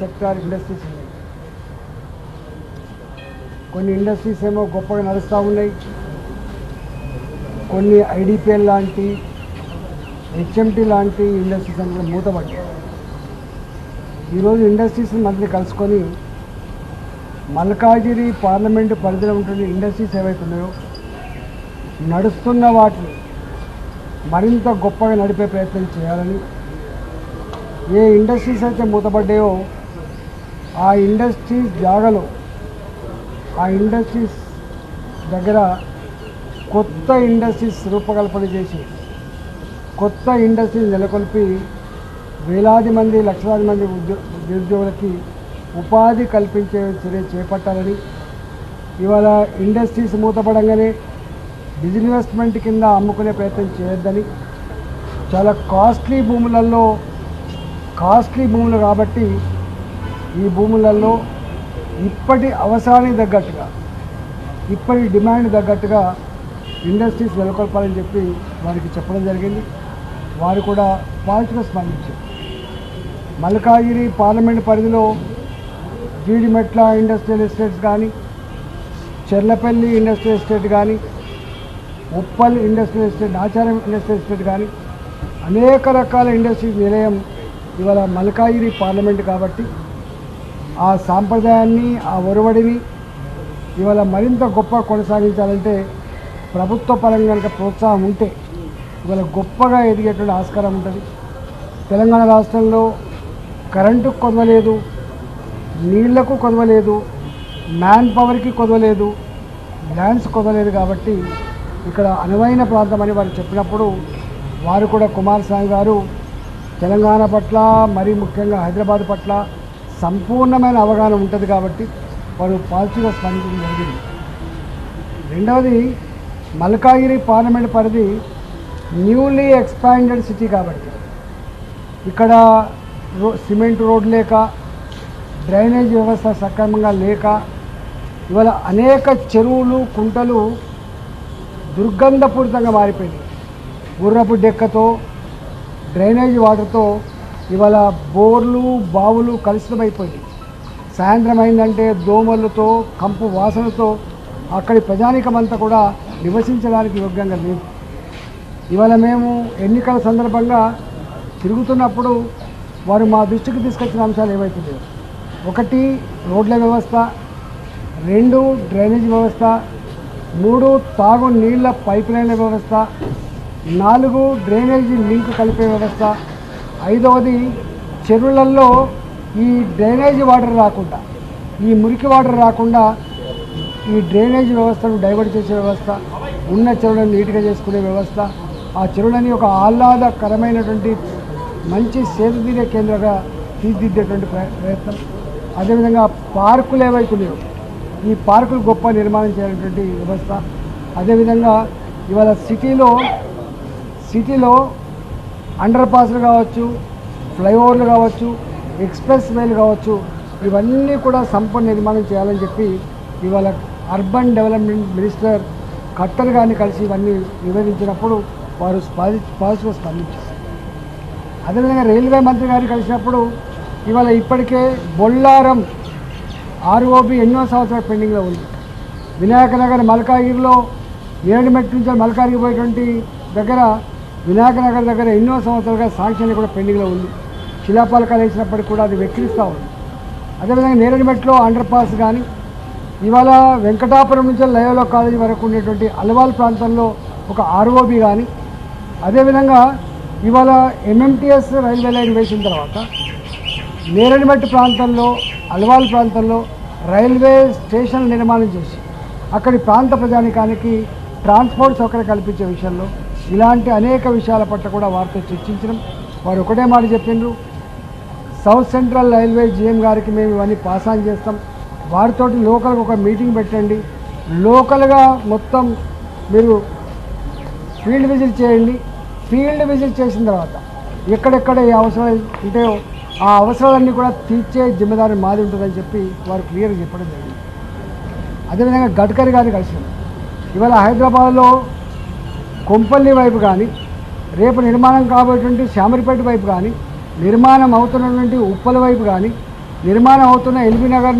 Sector industries ఉన్నాయి. కొన్ని industries ఏమో గొప్పగా నడుస్తూ ఉన్నాయి, కొన్ని ఐడిపిఎల్ లాంటి హెచ్ఎంటీ లాంటి ఇండస్ట్రీస్ అన్ని మూతపడ్డాయి. ఈరోజు ఇండస్ట్రీస్ మంత్రి కలుసుకొని మల్కాజిగిరి పార్లమెంటు పరిధిలో ఉంటున్న ఇండస్ట్రీస్ ఏవైతే ఉన్నాయో నడుస్తున్న వాటిని మరింత గొప్పగా నడిపే ప్రయత్నం చేయాలని, ఏ ఇండస్ట్రీస్ అయితే మూతపడ్డాయో ఆ ఇండస్ట్రీస్ జాగాలో ఆ ఇండస్ట్రీస్ దగ్గర కొత్త ఇండస్ట్రీస్ రూపకల్పన చేసి కొత్త ఇండస్ట్రీస్ నెలకొల్పి వేలాది మంది లక్షలాది మంది నిరుద్యోగులకి ఉపాధి కల్పించే చర్య చేపట్టాలని, ఇవాళ ఇండస్ట్రీస్ మూతపడంగానే డిజిన్వెస్ట్మెంట్ కింద అమ్ముకునే ప్రయత్నం చేయొద్దని, చాలా కాస్ట్లీ భూములు కాబట్టి ఈ భూములలో ఇప్పటి అవసరానికి తగ్గట్టుగా ఇప్పటి డిమాండ్ తగ్గట్టుగా ఇండస్ట్రీస్ నెలకొల్పాలని చెప్పి వారికి చెప్పడం జరిగింది. వారు కూడా పాజిటివ్గా స్పందించారు. మల్కాజిగిరి పార్లమెంట్ పరిధిలో జీడిమెట్ల ఇండస్ట్రియల్ ఎస్టేట్స్ కానీ, చెర్లపల్లి ఇండస్ట్రియల్ ఎస్టేట్ కానీ, ఉప్పల్ ఇండస్ట్రియల్ ఎస్టేట్, ఆచారం ఇండస్ట్రియల్ ఎస్టేట్ కానీ అనేక రకాల ఇండస్ట్రీస్ నిలయం ఇవాళ మల్కాజిగిరి పార్లమెంట్ కాబట్టి ఆ సాంప్రదాయాన్ని ఆ ఒరవడిని ఇవాళ మరింత గొప్ప కొనసాగించాలంటే ప్రభుత్వ పరంగా కనుక ప్రోత్సాహం ఉంటే ఇవాళ గొప్పగా ఎదిగేటువంటి ఆస్కారం ఉంటుంది. తెలంగాణ రాష్ట్రంలో కరెంటుకు కొదవలేదు, నీళ్లకు కొదవలేదు, మ్యాన్ పవర్కి కొదవలేదు, ల్యాండ్స్ కొదవలేదు. కాబట్టి ఇక్కడ అనువైన ప్రాంతం అని వారు చెప్పినప్పుడు వారు కూడా కుమారస్వామి గారు తెలంగాణ పట్ల మరీ ముఖ్యంగా హైదరాబాద్ పట్ల సంపూర్ణమైన అవగాహన ఉంటుంది కాబట్టి వారు పాజిటివ్గా స్పందించడం జరిగింది. రెండవది, మల్కాజిగిరి పార్లమెంట్ పరిధి న్యూలీ ఎక్స్పాండెడ్ సిటీ కాబట్టి ఇక్కడ సిమెంట్ రోడ్ లేక, డ్రైనేజ్ వ్యవస్థ సక్రమంగా లేక ఇవాళ అనేక చెరువులు కుంటలు దుర్గంధపూరితంగా మారిపోయింది. గుర్రపు డెక్కతో, డ్రైనేజ్ వాటర్తో ఇవాళ బోర్లు బావులు కలుషితమైపోయింది. సాయంత్రం అయిందంటే దోమలతో కంపు వాసనతో అక్కడి ప్రజానీకమంతా కూడా నివసించడానికి యోగ్యంగా లేదు. ఇవాళ మేము ఎన్నికల సందర్భంగా తిరుగుతున్నప్పుడు వారు మా దృష్టికి తీసుకొచ్చిన అంశాలు ఏవైతున్నాయో, 1 రోడ్ల వ్యవస్థ, 2 డ్రైనేజ్ వ్యవస్థ, 3 తాగు నీళ్ల పైప్ లైన్ల వ్యవస్థ, 4 డ్రైనేజీ లింక్ కలిపే వ్యవస్థ, 5వది చెరువులలో ఈ డ్రైనేజీ వాటర్ రాకుండా, ఈ మురికి వాటర్ రాకుండా ఈ డ్రైనేజ్ వ్యవస్థను డైవర్ట్ చేసే వ్యవస్థ, ఉన్న చెరువులను నీట్గా చేసుకునే వ్యవస్థ, ఆ చెరువులని ఒక ఆహ్లాదకరమైనటువంటి మంచి సేదతీరే కేంద్రంగా తీర్చిదిద్దేటువంటి ప్రయత్నం. అదేవిధంగా పార్కులు ఏవైతున్నాయో ఈ పార్కులు గొప్ప నిర్మాణం చేయాలనేటువంటి వ్యవస్థ. అదేవిధంగా ఇవాళ సిటీలో అండర్ పాస్లు కావచ్చు, ఫ్లైఓవర్లు కావచ్చు, ఎక్స్ప్రెస్ వేలు కావచ్చు, ఇవన్నీ కూడా సంపూర్ణ నిర్మాణం చేయాలని చెప్పి ఇవాళ అర్బన్ డెవలప్మెంట్ మినిస్టర్ ఖట్టర్ గారిని కలిసి ఇవన్నీ వివరించినప్పుడు వారు పాజిటివ్గా స్పందించారు. అదేవిధంగా రైల్వే మంత్రి గారిని కలిసినప్పుడు ఇవాళ ఇప్పటికే బొల్లారం ఆర్ఓబి ఎన్నో సంవత్సరాలు పెండింగ్లో ఉంది. వినాయక నగర్ మల్కాజిగిరిలో ఏడుమెట్టు నుంచి మల్కాజిగిరి పోయేటువంటి దగ్గర వినాయక నగర్ దగ్గర ఎన్నో సంవత్సరాలుగా శాంక్షన్ కూడా పెండింగ్లో ఉంది. శిలాపాలకాలు వేసినప్పటికీ కూడా అది వెక్కిరిస్తూ ఉంది. అదేవిధంగా నేరేడుమెట్లో అండర్ పాస్ కానీ, ఇవాళ వెంకటాపురం నుంచి లయోలా కాలేజీ వరకు ఉండేటువంటి అల్వాల్ ప్రాంతంలో ఒక ఆర్ఓబి కానీ, అదేవిధంగా ఇవాళ ఎంఎంటీఎస్ రైల్వే లైన్ వేసిన తర్వాత నేరేడుమెట్టు ప్రాంతంలో, అల్వాల్ ప్రాంతంలో రైల్వే స్టేషన్ నిర్మాణం చేసి అక్కడి ప్రాంత ప్రజానికానికి ట్రాన్స్పోర్ట్ సౌకర్యం కల్పించే విషయంలో ఇలాంటి అనేక విషయాల పట్ల కూడా వారితో చర్చించడం. వారు ఒకటే మాట చెప్పిండ్రు, సౌత్ సెంట్రల్ రైల్వే జీఎం గారికి మేము ఇవన్నీ పాస్ ఆన్ చేస్తాం, వారితోటి లోకల్గా ఒక మీటింగ్ పెట్టండి, లోకల్గా మొత్తం మీరు ఫీల్డ్ విజిట్ చేయండి. ఫీల్డ్ విజిట్ చేసిన తర్వాత ఎక్కడెక్కడ ఏ అవసరాలు ఉంటాయో ఆ అవసరాలన్నీ కూడా తీర్చే జిమ్మేదారి మాది ఉంటుందని చెప్పి వారు క్లియర్గా చెప్పడం జరిగింది. అదేవిధంగా గడ్కరీ గారిని కలిసాం. ఇవాళ హైదరాబాద్లో కొంపల్లి వైపు కానీ, రేపు నిర్మాణం కాబోయేటువంటి శామరిపేట వైపు కానీ, నిర్మాణం అవుతున్నటువంటి ఉప్పల వైపు కానీ నిర్మాణం అవుతున్న ఎల్బీ నగర్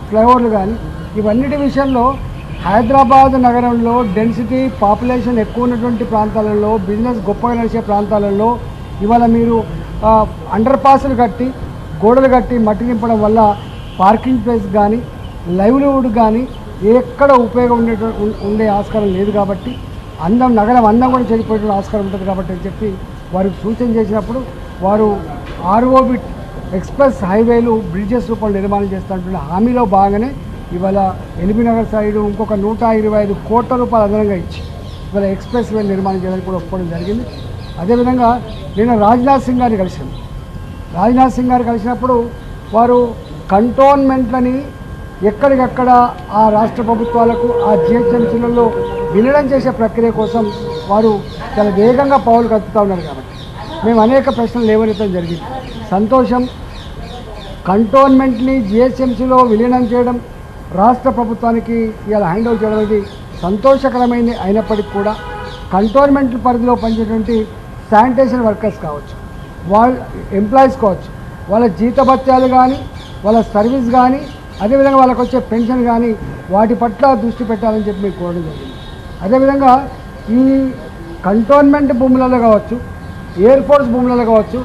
ఫ్లైఓవర్లు కానీ ఇవన్నిటి విషయంలో హైదరాబాద్ నగరంలో డెన్సిటీ పాపులేషన్ ఎక్కువ ఉన్నటువంటి ప్రాంతాలలో బిజినెస్ గొప్పగా నడిచే ప్రాంతాలలో ఇవాళ మీరు అండర్ పాస్లు కట్టి గోడలు కట్టి మట్టి నింపడం వల్ల పార్కింగ్ ప్లేస్ కానీ లైవ్లీవుడ్ కానీ ఎక్కడ ఉపయోగం ఉండే ఆస్కారం లేదు కాబట్టి నగరం అందం కూడా చెడిపోయే ఆస్కారం ఉంటుంది కాబట్టి అని చెప్పి వారికి సూచన చేసినప్పుడు వారు ఆర్ఓబిట్ ఎక్స్ప్రెస్ హైవేలు బ్రిడ్జెస్ రూపంలో నిర్మాణం చేస్తున్నటువంటి హామీలో భాగంగానే ఇవాళ ఎల్బీ నగర్ సైడు ఇంకొక 125 కోట్ల రూపాయలు అదనంగా ఇచ్చి ఇవాళ ఎక్స్ప్రెస్ వే నిర్మాణం చేయడానికి కూడా ఒప్పుకోవడం జరిగింది. అదేవిధంగా నేను రాజ్నాథ్ సింగ్ గారిని కలిశాను. రాజ్నాథ్ సింగ్ గారు కలిసినప్పుడు వారు కంటోన్మెంట్లని ఎక్కడికక్కడ ఆ రాష్ట్ర ప్రభుత్వాలకు ఆ జిహెచ్ఎంసీలలో విలీనం చేసే ప్రక్రియ కోసం వారు చాలా వేగంగా పావులు కలుపుతూ ఉన్నారు. కాబట్టి మేము అనేక ప్రశ్నలు లేవనెత్తడం జరిగింది. సంతోషం, కంటోన్మెంట్ని జిహెచ్ఎంసీలో విలీనం చేయడం రాష్ట్ర ప్రభుత్వానికి ఇలా హ్యాండ్ ఓవర్ చేయడం అనేది సంతోషకరమైనది. అయినప్పటికీ కూడా కంటోన్మెంట్ పరిధిలో పనిచేసేటువంటి శానిటేషన్ వర్కర్స్ కావచ్చు, వాళ్ళ ఎంప్లాయీస్ కావచ్చు, వాళ్ళ జీతభత్యాలు కానీ వాళ్ళ సర్వీస్ కానీ అదేవిధంగా వాళ్ళకు వచ్చే పెన్షన్ కానీ వాటి పట్ల దృష్టి పెట్టాలని చెప్పి మీకు కోరడం జరిగింది. అదేవిధంగా ఈ కంటోన్మెంట్ భూములలో కావచ్చు, ఎయిర్ ఫోర్స్ భూములలో కావచ్చు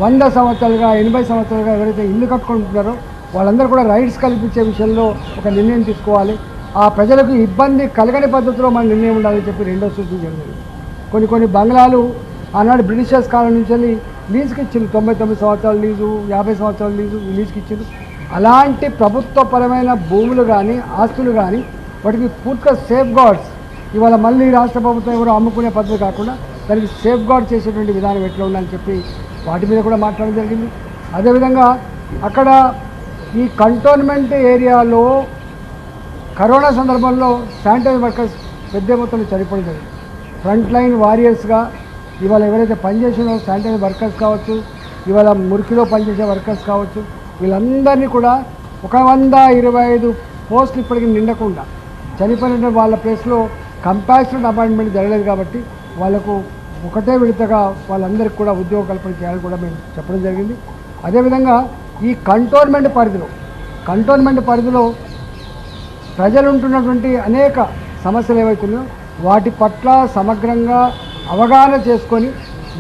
100 సంవత్సరాలుగా 80 సంవత్సరాలుగా ఎవరైతే ఇల్లు కట్టుకుంటున్నారో వాళ్ళందరూ కూడా రైట్స్ కల్పించే విషయంలో ఒక నిర్ణయం తీసుకోవాలి. ఆ ప్రజలకు ఇబ్బంది కలగని పద్ధతిలో మన నిర్ణయం ఉండాలని చెప్పి రెండో సూచన జరిగింది. కొన్ని బంగ్లాలు ఆనాడు బ్రిటిషర్స్ కాలం నుంచి లీజుకి ఇచ్చింది. 99 సంవత్సరాల లీజు, 50 సంవత్సరాల లీజుకి ఇచ్చింది. అలాంటి ప్రభుత్వపరమైన భూములు కానీ ఆస్తులు కానీ వాటికి పూర్తిగా సేఫ్ గార్డ్స్ ఇవాళ మళ్ళీ రాష్ట్ర ప్రభుత్వం ఎవరో అమ్ముకునే పద్ధతి కాకుండా దానికి సేఫ్ గార్డ్ చేసేటువంటి విధానం ఎట్లా ఉండాలని చెప్పి వాటి మీద కూడా మాట్లాడడం జరిగింది. అదేవిధంగా అక్కడ ఈ కంటోన్మెంట్ ఏరియాలో కరోనా సందర్భంలో శానిటైజర్ వర్కర్స్ పెద్ద మొత్తంలో చనిపోవడం జరిగింది. ఫ్రంట్ లైన్ వారియర్స్గా ఇవాళ ఎవరైతే పనిచేసినో శానిటైజర్ వర్కర్స్ కావచ్చు, ఇవాళ మురికిలో పనిచేసే వర్కర్స్ కావచ్చు, వీళ్ళందరినీ కూడా 125 పోస్టులు ఇప్పటికీ నిండకుండా చనిపోయిన వాళ్ళ ప్లేస్లో కంపాషనెట్ అపాయింట్మెంట్ జరగలేదు కాబట్టి వాళ్ళకు ఒకటే విడతగా వాళ్ళందరికీ కూడా ఉద్యోగ కల్పన చేయాలని కూడా మేము చెప్పడం జరిగింది. అదేవిధంగా ఈ కంటోన్మెంట్ పరిధిలో ప్రజలు ఉంటున్నటువంటి అనేక సమస్యలు ఏవైతున్నాయో వాటి పట్ల సమగ్రంగా అవగాహన చేసుకొని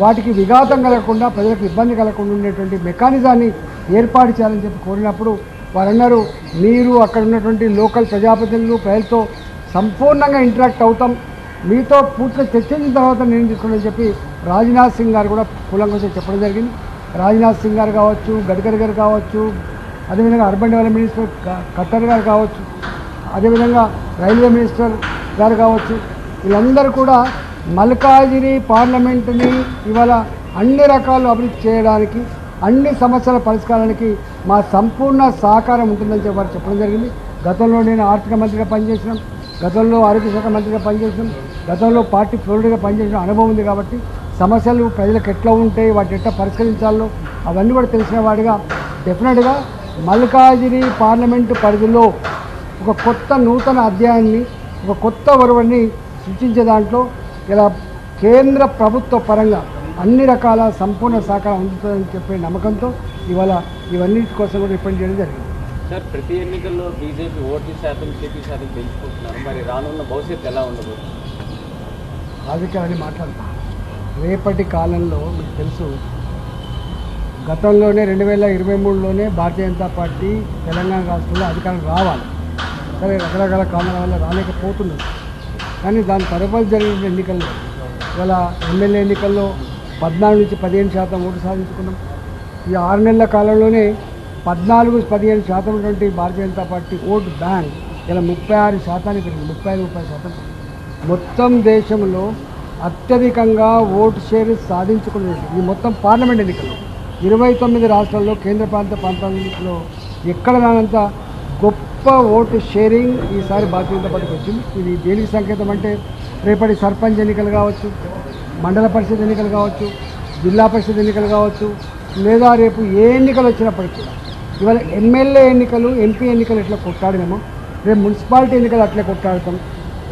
వాటికి విఘాతం కలగకుండా ప్రజలకు ఇబ్బంది కలగకుండా ఉండేటువంటి మెకానిజాన్ని ఏర్పాటు చేయాలని చెప్పి కోరినప్పుడు వారన్నారు, మీరు అక్కడ ఉన్నటువంటి లోకల్ ప్రజాప్రతినిధులు ప్రజలతో సంపూర్ణంగా ఇంటరాక్ట్ అవుతాం, మీతో పూర్తిగా చర్చించిన తర్వాత నేను తీసుకుని చెప్పి రాజ్నాథ్ సింగ్ గారు కూడా కూలంగా చెప్పడం జరిగింది. రాజ్నాథ్ సింగ్ గారు కావచ్చు, గడ్కరీ గారు కావచ్చు, అదేవిధంగా అర్బన్ డెవలప్మెంట్ మినిస్టర్ ఖట్టర్ గారు కావచ్చు, అదేవిధంగా రైల్వే మినిస్టర్ గారు కావచ్చు, వీళ్ళందరూ కూడా మల్కాజిగిరి పార్లమెంటుని ఇవాళ అన్ని రకాలు అభివృద్ధి చేయడానికి అన్ని సమస్యల పరిష్కారానికి మా సంపూర్ణ సహకారం ఉంటుందని చెప్పి వారు చెప్పడం జరిగింది. గతంలో నేను ఆర్థిక మంత్రిగా పనిచేసినాం, గతంలో ఆరోగ్య శాఖ మంత్రిగా పనిచేసినాం, గతంలో పార్టీ ఫ్లోరిడ్గా పనిచేసిన అనుభవం ఉంది కాబట్టి సమస్యలు ప్రజలకు ఎట్లా ఉంటాయి, వాటిని ఎట్లా పరిష్కరించాలో అవన్నీ కూడా తెలిసిన వాడిగా డెఫినెట్గా మల్కాజిగిరి పార్లమెంటు పరిధిలో ఒక కొత్త నూతన అధ్యాయాన్ని, ఒక కొత్త ఒరవడిని సృష్టించే దాంట్లో ఇలా కేంద్ర ప్రభుత్వ పరంగా అన్ని రకాల సంపూర్ణ సహకారం అందుతుందని చెప్పే నమ్మకంతో ఇవాళ ఇవన్నిటి కోసం కూడా రిప్రజెంట్ చేయడం జరిగింది. సార్, ప్రతి ఎన్నికల్లో బీజేపీ ఓట్ల శాతం సిపి శాతం పెంచుకుంటున్నారు. మరి రానున్న భవిష్యత్తు ఎలా ఉండబోతుంది? రాజకీయాలని మాట్లాడతాం. రేపటి కాలంలో మీకు తెలుసు, గతంలోనే 2023లోనే భారతీయ జనతా పార్టీ తెలంగాణ రాష్ట్రంలో అధికారం రావాలి, సరే రకరకాల కారణాల వల్ల రాలేకపోతున్నారు. కానీ దాని తరువాత జరిగిన ఎన్నికల్లో ఇవాళ ఎమ్మెల్యే ఎన్నికల్లో 14 నుంచి 15% ఓటు సాధించుకున్నాం. ఈ 6 నెలల కాలంలోనే 14-15% ఉన్నటువంటి Bharatiya Janata party vote bank ఇలా 36% పెరిగింది, 35%. మొత్తం దేశంలో అత్యధికంగా ఓటు షేర్ సాధించుకున్నది ఈ మొత్తం పార్లమెంట్ ఎన్నికల్లో 29 రాష్ట్రాల్లో కేంద్ర ప్రాంతాల్లో ఎక్కడ రానంత గొప్ప ఓటు షేరింగ్ ఈసారి భారతీయ జనతా పార్టీకి వచ్చింది. ఇది దేనికి సంకేతం అంటే రేపటి సర్పంచ్ ఎన్నికలు కావచ్చు, మండల పరిషత్ ఎన్నికలు కావచ్చు, జిల్లా పరిషత్ ఎన్నికలు కావచ్చు, లేదా రేపు ఏ ఎన్నికలు వచ్చినప్పటికీ కూడా ఇవాళ ఎమ్మెల్యే ఎన్నికలు, ఎంపీ ఎన్నికలు ఎట్లా కొట్టాడినామో రేపు మున్సిపాలిటీ ఎన్నికలు అట్లే కొట్టాడతాం,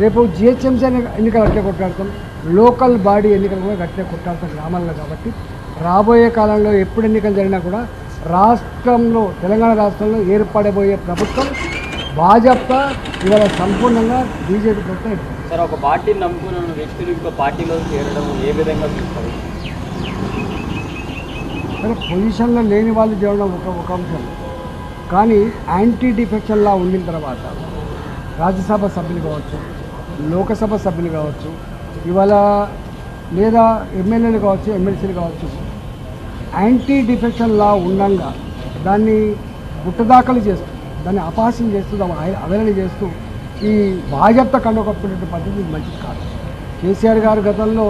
రేపు జిహెచ్ఎంసీ ఎన్నికలు అట్లే కొట్టాడతాం, లోకల్ బాడీ ఎన్నికలు కూడా అట్లే కొట్టాడతాం గ్రామాల్లో. కాబట్టి రాబోయే కాలంలో ఎప్పుడు ఎన్నికలు జరిగినా కూడా రాష్ట్రంలో తెలంగాణ రాష్ట్రంలో ఏర్పడబోయే ప్రభుత్వం భాజపా ఇవాళ సంపూర్ణంగా బీజేపీ ప్రభుత్వం ఏర్పడింది. సార్, ఒక పార్టీని నమ్ముకున్న వ్యక్తులు ఇంకో పార్టీలో చేరడం ఏ విధంగా చూస్తారు? మరి పొజిషన్లో లేని వాళ్ళు చేయడం ఒక అంశం, కానీ యాంటీ డిఫెక్షన్ లా ఉండిన తర్వాత రాజ్యసభ సభ్యులు కావచ్చు, లోకసభ సభ్యులు కావచ్చు, ఇవాళ లేదా ఎమ్మెల్యేలు కావచ్చు, ఎమ్మెల్సీలు కావచ్చు, యాంటీ డిఫెక్షన్ లా ఉండగా దాన్ని గుట్టదాఖలు చేస్తూ, దాన్ని అపహాస్యం చేస్తూ, దాన్ని అవహేళన చేస్తూ ఈ భాజపా కండకప్పుడే పద్ధతి ఇది మంచిది కాదు. కేసీఆర్ గారు గతంలో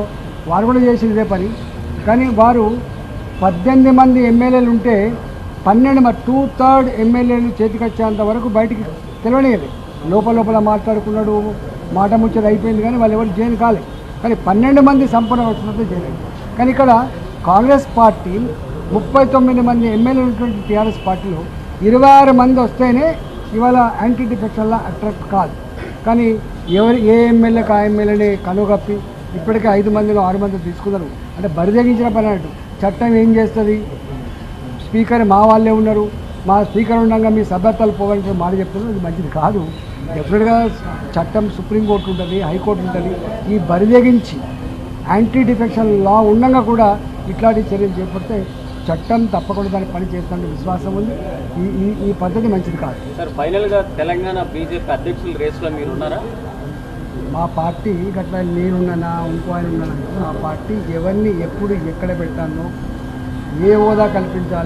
వారు కూడా చేసింది ఇదే పని, కానీ వారు 18 మంది ఎమ్మెల్యేలు ఉంటే 2/3 ఎమ్మెల్యేలు చేతికొచ్చేంత వరకు బయటికి తెలియలేదు. లోపల మాట్లాడుకున్నాడు, మాట ముచ్చట అయిపోయింది, కానీ వాళ్ళు ఎవరు జైలు కాలేదు. కానీ 12 మంది సంపూర్ణ వచ్చినట్టు చేయలేదు. కానీ ఇక్కడ కాంగ్రెస్ పార్టీ 39 మంది ఎమ్మెల్యేలు ఉన్నటువంటి టీఆర్ఎస్ పార్టీలో 26 మంది వస్తేనే ఇవాళ యాంటీ డిఫెక్షన్లా అట్రాక్ట్ కాదు. కానీ ఏ ఎమ్మెల్యేకి ఆ ఎమ్మెల్యేని కనుగప్పి ఇప్పటికే 5 మందిలో 6 మంది తీసుకున్నారు. అంటే బరిదగించిన పని అన్నట్టు. చట్టం ఏం చేస్తుంది? స్పీకర్ మా వాళ్ళే ఉన్నారు, మా స్పీకర్ ఉండగా మీ సభ్యత్వాలు పోవాలని మాట చెప్తున్నారు. ఇది మంచిది కాదు. డెఫినెట్గా చట్టం సుప్రీంకోర్టు ఉంటుంది, హైకోర్టు ఉంటుంది. ఈ బరిదగించి యాంటీ డిఫెక్షన్ లా ఉండగా కూడా ఇట్లాంటి చర్యలు చేపడితే చట్టం తప్పకుండా దాన్ని పని చేస్తున్న విశ్వాసం ఉంది. ఈ పద్ధతి మంచిది కాదు. సార్, ఫైనల్గా తెలంగాణ బీజేపీ అధ్యక్షుల రేసులో మీరు ఉన్నారా? మా పార్టీ గట్లా నేనున్నానా ఇంకో ఆయన ఉన్నానంటే మా పార్టీ ఎవరిని ఎప్పుడు ఎక్కడ పెట్టానో, ఏ హోదా కల్పించాలి,